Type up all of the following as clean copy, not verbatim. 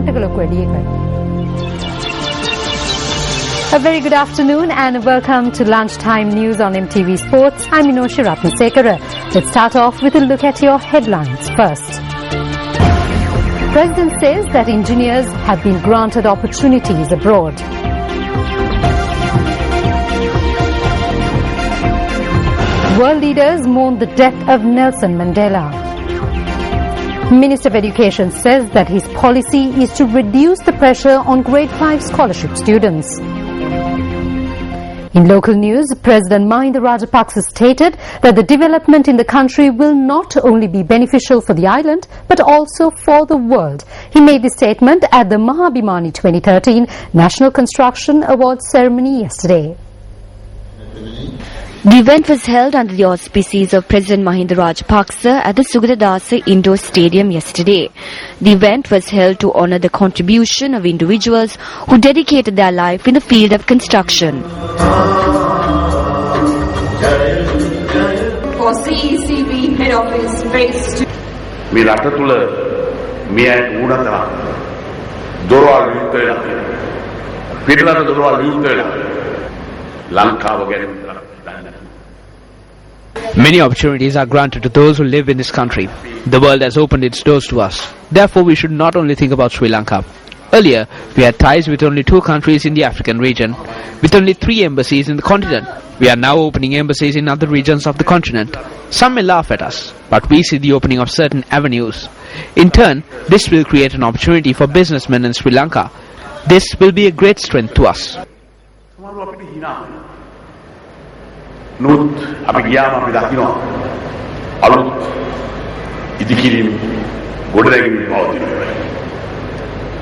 A very good afternoon and welcome to Lunchtime News on MTV Sports. I'm Minoshi Ratnasekara. Let's start off with a look at your headlines first. President says that engineers have been granted opportunities abroad. World leaders mourn the death of Nelson Mandela. Minister of Education says that his policy is to reduce the pressure on grade 5 scholarship students. In local news, President Mahinda Rajapaksa stated that the development in the country will not only be beneficial for the island but also for the world. He made this statement at the Mahabhimani 2013 National Construction Awards ceremony yesterday. The event was held under the auspices of President Mahinda Rajapaksa at the Sugatadasa Indoor Stadium yesterday. The event was held to honour the contribution of individuals who dedicated their life in the field of construction. For CECB head office phase 2. මේ රට තුල මේ ඌනතර දොරවල් විවෘත වෙලා පිටරට දොරවල් විවෘත වෙලා ලංකාව ගැන විතරක් Many opportunities are granted to those who live in this country. The world has opened its doors to us. Therefore, we should not only think about Sri Lanka. Earlier, we had ties with only 2 countries in the African region, with only 3 embassies in the continent. We are now opening embassies in other regions of the continent. Some may laugh at us, but we see the opening of certain avenues. In turn, this will create an opportunity for businessmen in Sri Lanka. This will be a great strength to us. නමුත් අපි ගියාම අපි දකිනවා අලුත් ඉදිකිරීම ගොඩනැගීම් පවතිනවා.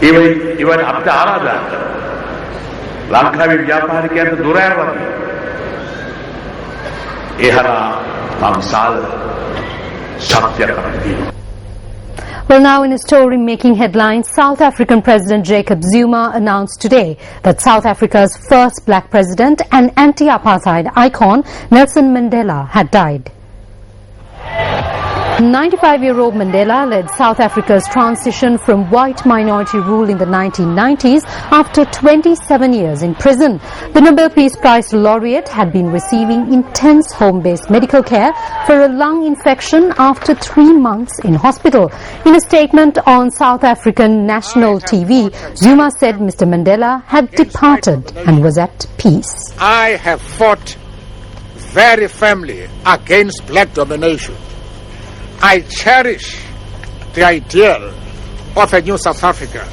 ඒවයි අපිට ආරාධනා කරනවා. ලංකාවේ ව්‍යාපාරිකයන්ට දොර ඇරවන්න. ඒ හරහා විශාල ශක්තියක් අපිට තියෙනවා. Well, now in a story making headlines, South African President Jacob Zuma announced today that South Africa's first black president and anti-apartheid icon Nelson Mandela had died. 95-year-old Mandela led South Africa's transition from white minority rule in the 1990s after 27 years in prison. The Nobel Peace Prize laureate had been receiving intense home-based medical care for a lung infection after 3 months in hospital. In a statement on South African national TV, Zuma said Mr. Mandela had departed and was at peace. I have fought very firmly against black domination. I cherish the ideal of a new South Africa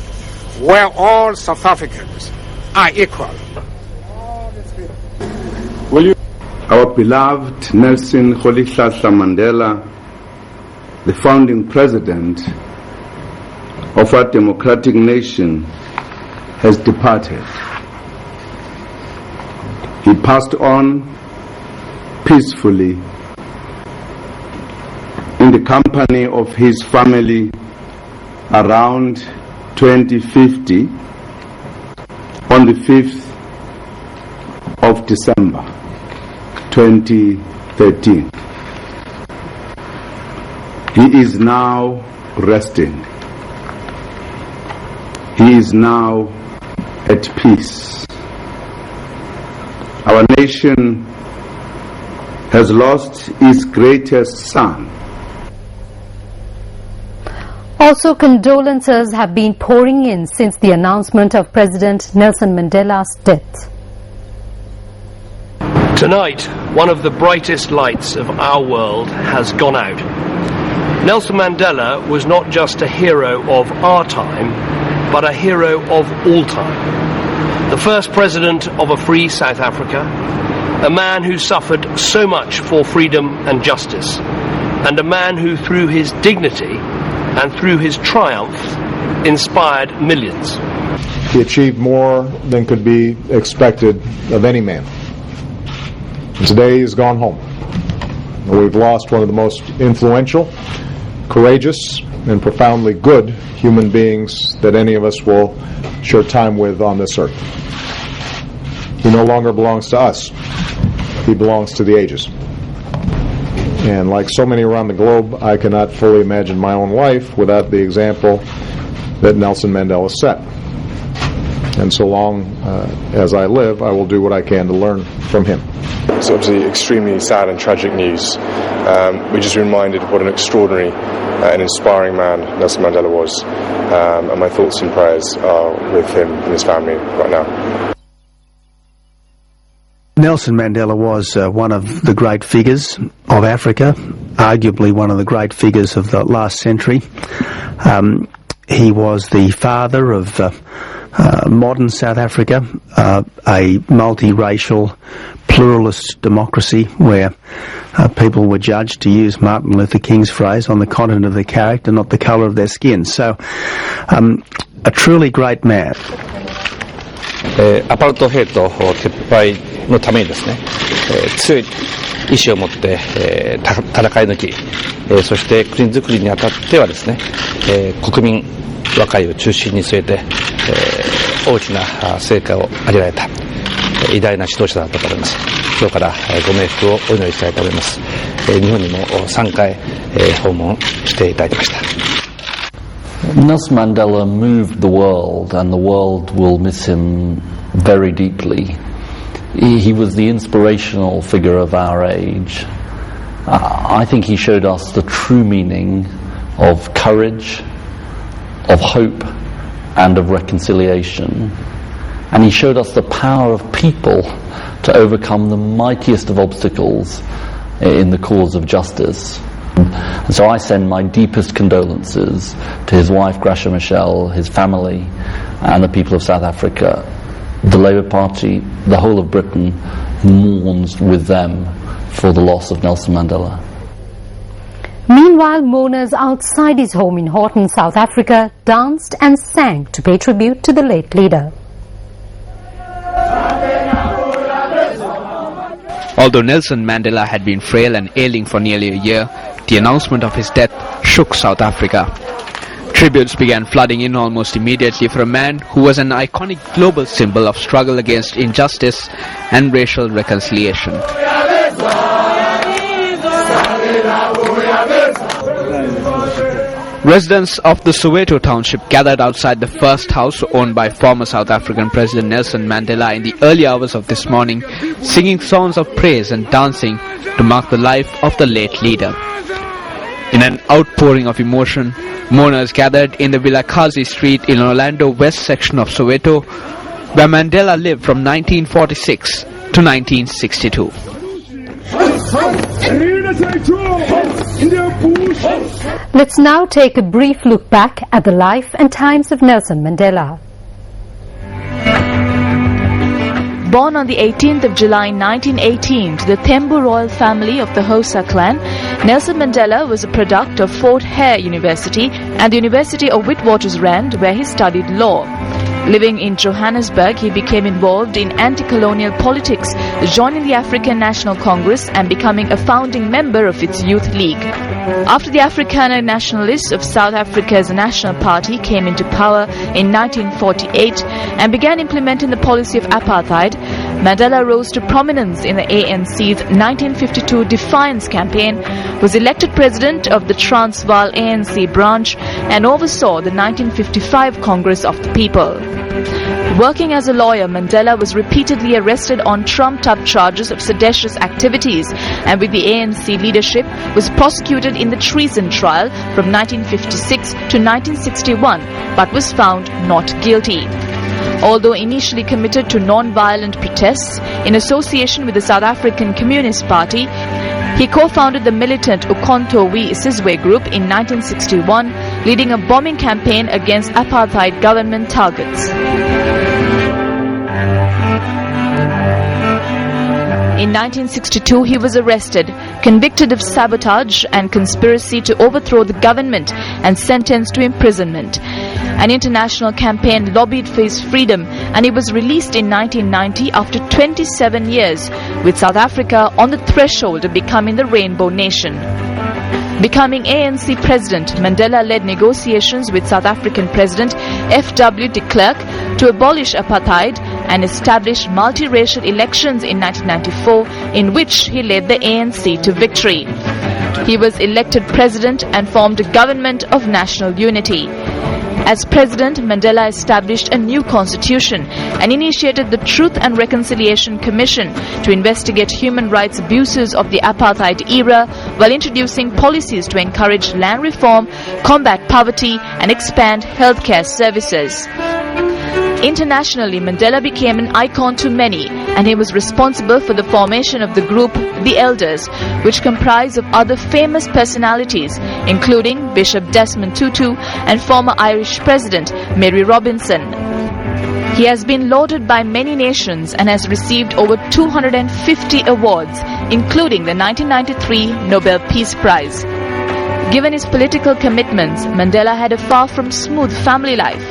where all South Africans are equal. Our beloved Nelson Rolihlahla Mandela, the founding president of our democratic nation, has departed. He passed on peacefully in the company of his family around 2050 on the 5th of December 2013. He is now resting. He is now at peace. Our nation has lost its greatest son. Also, condolences have been pouring in since the announcement of President Nelson Mandela's death. Tonight, one of the brightest lights of our world has gone out. Nelson Mandela was not just a hero of our time, but a hero of all time. The first president of a free South Africa, a man who suffered so much for freedom and justice, and a man who through his dignity and through his triumph inspired millions. He achieved more than could be expected of any man. And today he's gone home. We've lost one of the most influential, courageous, and profoundly good human beings that any of us will share time with on this earth. He no longer belongs to us. He belongs to the ages. And like so many around the globe, I cannot fully imagine my own life without the example that Nelson Mandela set. And so long as I live, I will do what I can to learn from him. It's obviously extremely sad and tragic news. We're just reminded of what an extraordinary and inspiring man Nelson Mandela was. And my thoughts and prayers are with him and his family right now. Nelson Mandela was one of the great figures of Africa, arguably one of the great figures of the last century. He was the father of modern South Africa, a multiracial, pluralist democracy where people were judged, to use Martin Luther King's phrase, on the content of their character, not the colour of their skin. So, a truly great man. アパルトヘイト撤廃のためにですね、強い意志を持って、戦い抜き、そして国づくりにあたってはですね、国民若いを中心に据えて、大きな成果を上げられた偉大な指導者だったと思います。今日からご冥福をお祈りしたいと思います。日本にも3回訪問していただきました。Nelson Mandela moved the world, and the world will miss him very deeply. He was the inspirational figure of our age. I think he showed us the true meaning of courage, of hope, and of reconciliation. And he showed us the power of people to overcome the mightiest of obstacles in the cause of justice. And so I send my deepest condolences to his wife Gracia Michel, his family, and the people of South Africa. The Labour Party, the whole of Britain, mourns with them for the loss of Nelson Mandela. Meanwhile, mourners outside his home in Horton, South Africa, danced and sang to pay tribute to the late leader. Although Nelson Mandela had been frail and ailing for nearly a year, the announcement of his death shook South Africa. Tributes began flooding in almost immediately for a man who was an iconic global symbol of struggle against injustice and racial reconciliation. Residents of the Soweto township gathered outside the first house owned by former South African President Nelson Mandela in the early hours of this morning, singing songs of praise and dancing to mark the life of the late leader. In an outpouring of emotion, mourners gathered in the Vilakazi Street in Orlando West section of Soweto, where Mandela lived from 1946 to 1962. Let's now take a brief look back at the life and times of Nelson Mandela. Born on the 18th of July 1918 to the Thembu royal family of the Xhosa clan, Nelson Mandela was a product of Fort Hare University and the University of Witwatersrand, where he studied law. Living in Johannesburg, he became involved in anti-colonial politics, joining the African National Congress and becoming a founding member of its youth league. After the Afrikaner Nationalists of South Africa's National Party came into power in 1948 and began implementing the policy of apartheid, Mandela rose to prominence in the ANC's 1952 Defiance campaign, was elected president of the Transvaal ANC branch and oversaw the 1955 Congress of the People. Working as a lawyer, Mandela was repeatedly arrested on trumped-up charges of seditious activities and with the ANC leadership was prosecuted in the treason trial from 1956 to 1961 but was found not guilty. Although initially committed to non-violent protests in association with the South African Communist Party, he co-founded the militant Ukhonto we Sizwe group in 1961, leading a bombing campaign against apartheid government targets. In 1962, he was arrested, convicted of sabotage and conspiracy to overthrow the government and sentenced to imprisonment. An international campaign lobbied for his freedom and he was released in 1990 after 27 years, with South Africa on the threshold of becoming the Rainbow Nation. Becoming ANC president, Mandela led negotiations with South African President F.W. de Klerk to abolish apartheid and establish multiracial elections in 1994, in which he led the ANC to victory. He was elected president and formed a government of national unity. As president, Mandela established a new constitution and initiated the Truth and Reconciliation Commission to investigate human rights abuses of the apartheid era while introducing policies to encourage land reform, combat poverty and expand healthcare services. Internationally, Mandela became an icon to many, and he was responsible for the formation of the group The Elders, which comprised of other famous personalities, including Bishop Desmond Tutu and former Irish President Mary Robinson. He has been lauded by many nations and has received over 250 awards, including the 1993 Nobel Peace Prize. Given his political commitments, Mandela had a far from smooth family life.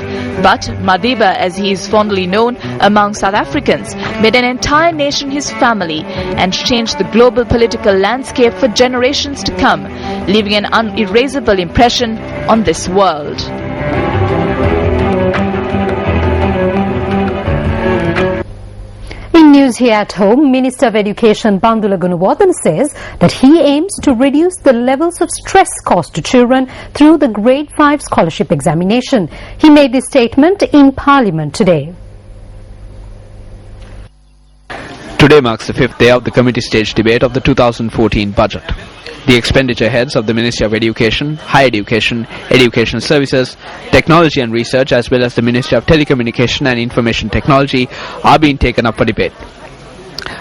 But Madiba, as he is fondly known among South Africans, made an entire nation his family and changed the global political landscape for generations to come, leaving an unerasable impression on this world. In news here at home, Minister of Education Bandula Gunawardene says that he aims to reduce the levels of stress caused to children through the Grade 5 scholarship examination. He made this statement in Parliament today. Today marks the fifth day of the committee stage debate of the 2014 budget. The expenditure heads of the Ministry of Education, Higher Education, Education Services, Technology and Research, as well as the Ministry of Telecommunication and Information Technology are being taken up for debate.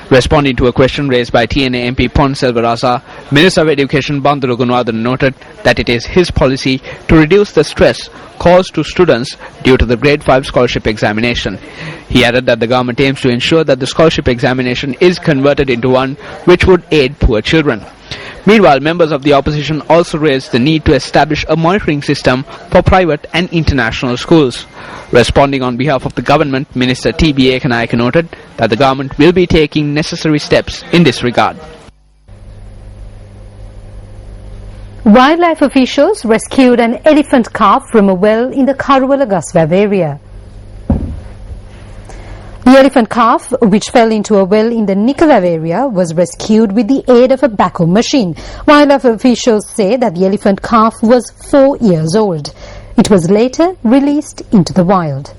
Responding to a question raised by TNA MP Pon Selvarasa, Minister of Education Bandula Gunawardene noted that it is his policy to reduce the stress caused to students due to the Grade 5 scholarship examination. He added that the government aims to ensure that the scholarship examination is converted into one which would aid poor children. Meanwhile, members of the opposition also raised the need to establish a monitoring system for private and international schools. Responding on behalf of the government, Minister T.B. Ekanayake noted that the government will be taking necessary steps in this regard. Wildlife officials rescued an elephant calf from a well in the Karuwala Gaswab area. The elephant calf, which fell into a well in the Nikalav area, was rescued with the aid of a backhoe machine. Wildlife officials say that the elephant calf was 4 years old. It was later released into the wild.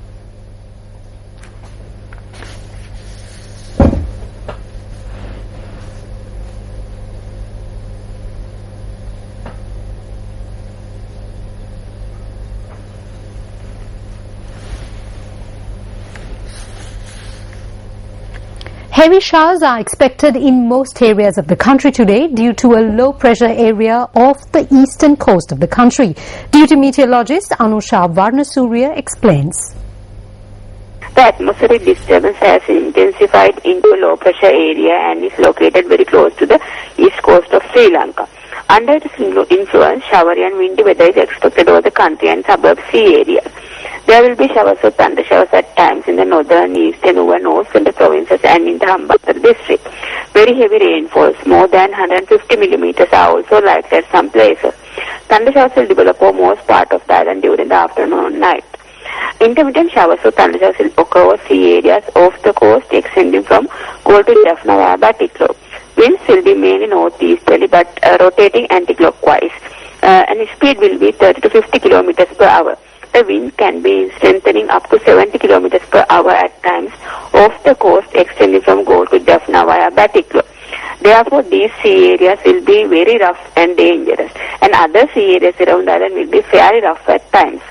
Heavy showers are expected in most areas of the country today due to a low pressure area off the eastern coast of the country. Duty meteorologist Anusha Varnasurya explains. The atmospheric disturbance has intensified into a low pressure area and is located very close to the east coast of Sri Lanka. Under its influence, showery and windy weather is expected over the country and suburb sea areas. There will be showers or thunder showers at times in the northern, eastern, and north central provinces and in the Hambantota district. Very heavy rainfalls, more than 150 millimeters, are also likely at some places. Thunder showers will develop over most part of the island during the afternoon and night. Intermittent showers or thunder showers will occur over sea areas off the coast extending from Galle to Jaffna via Batticaloa. Winds will be mainly northeasterly but rotating anti-clockwise, and its speed will be 30 to 50 kilometers per hour. The wind can be strengthening up to 70 kilometers per hour at times off the coast extending from Galle to Jaffna via Batticaloa. Therefore, these sea areas will be very rough and dangerous, and other sea areas around the island will be fairly rough at times.